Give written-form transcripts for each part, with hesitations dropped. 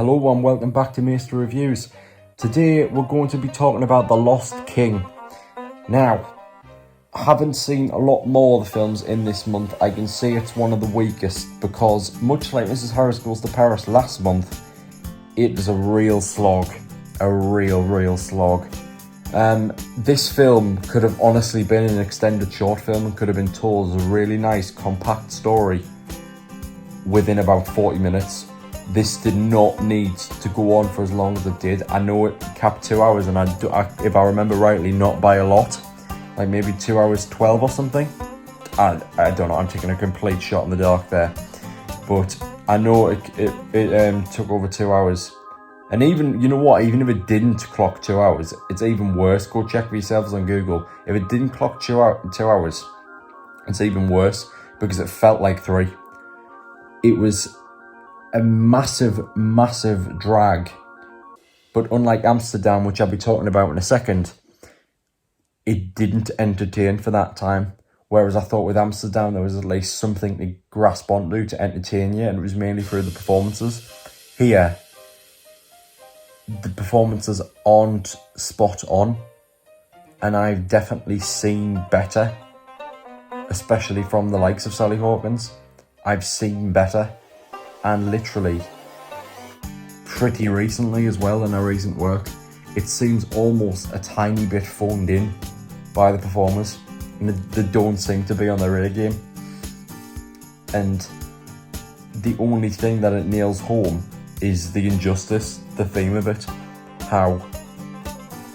Hello and welcome back to Mayster Reviews. Today we're going to be talking about The Lost King. Now, I haven't seen a lot more of the films in this month. I can say it's one of the weakest because, much like Mrs. Harris Goes to Paris last month, it was a real slog. A real slog. This film could have honestly been an extended short film and could have been told as a really nice, compact story within about 40 minutes. This did not need to go on for as long as it did. I know it capped 2 hours, and if I remember rightly, not by a lot. Like maybe 2 hours 12 or something. I don't know, I'm taking a complete shot in the dark there. But I know it took over 2 hours. And even, you know what, even if it didn't clock 2 hours, it's even worse. Go check for yourselves on Google. If it didn't clock 2 hours, it's even worse because it felt like 3. It was a massive drag. But unlike Amsterdam, which I'll be talking about in a second, it didn't entertain for that time. Whereas I thought with Amsterdam, there was at least something to grasp onto to entertain you, and it was mainly through the performances. Here, the performances aren't spot on, and I've definitely seen better, especially from the likes of Sally Hawkins. I've seen better, and literally pretty recently as well in her recent work. It seems almost a tiny bit phoned in by the performers, and they don't seem to be on their A game. And the only thing that it nails home is the injustice, the theme of it, how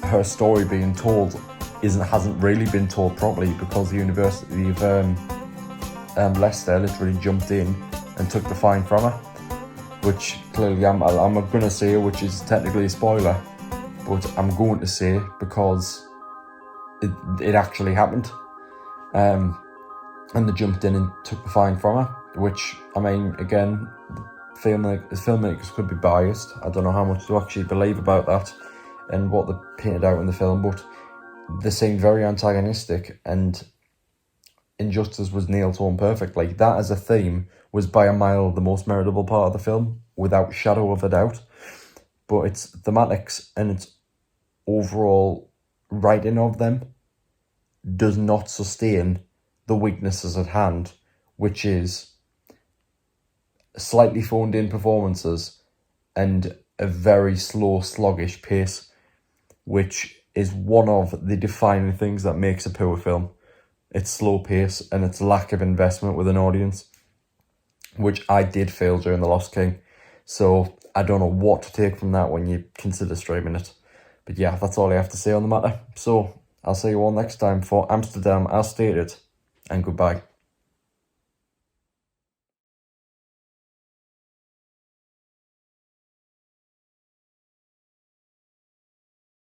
her story being told hasn't really been told properly because the University of Leicester literally jumped in and took the fine from her, which clearly I'm going to say, which is technically a spoiler, but I'm going to say because it actually happened, and they jumped in and took the fine from her, which, I mean, again, filmmakers could be biased. I don't know how much to actually believe about that and what they painted out in the film, but they seemed very antagonistic, and injustice was nailed home perfectly. That as a theme was by a mile the most meritable part of the film, without shadow of a doubt. But its thematics and its overall writing of them does not sustain the weaknesses at hand, which is slightly phoned in performances and a very slow, sluggish pace, which is one of the defining things that makes a poor film. Its slow pace and its lack of investment with an audience, which I did feel during The Lost King. So I don't know what to take from that when you consider streaming it. But yeah, that's all I have to say on the matter. So I'll see you all next time for Amsterdam as stated, and goodbye.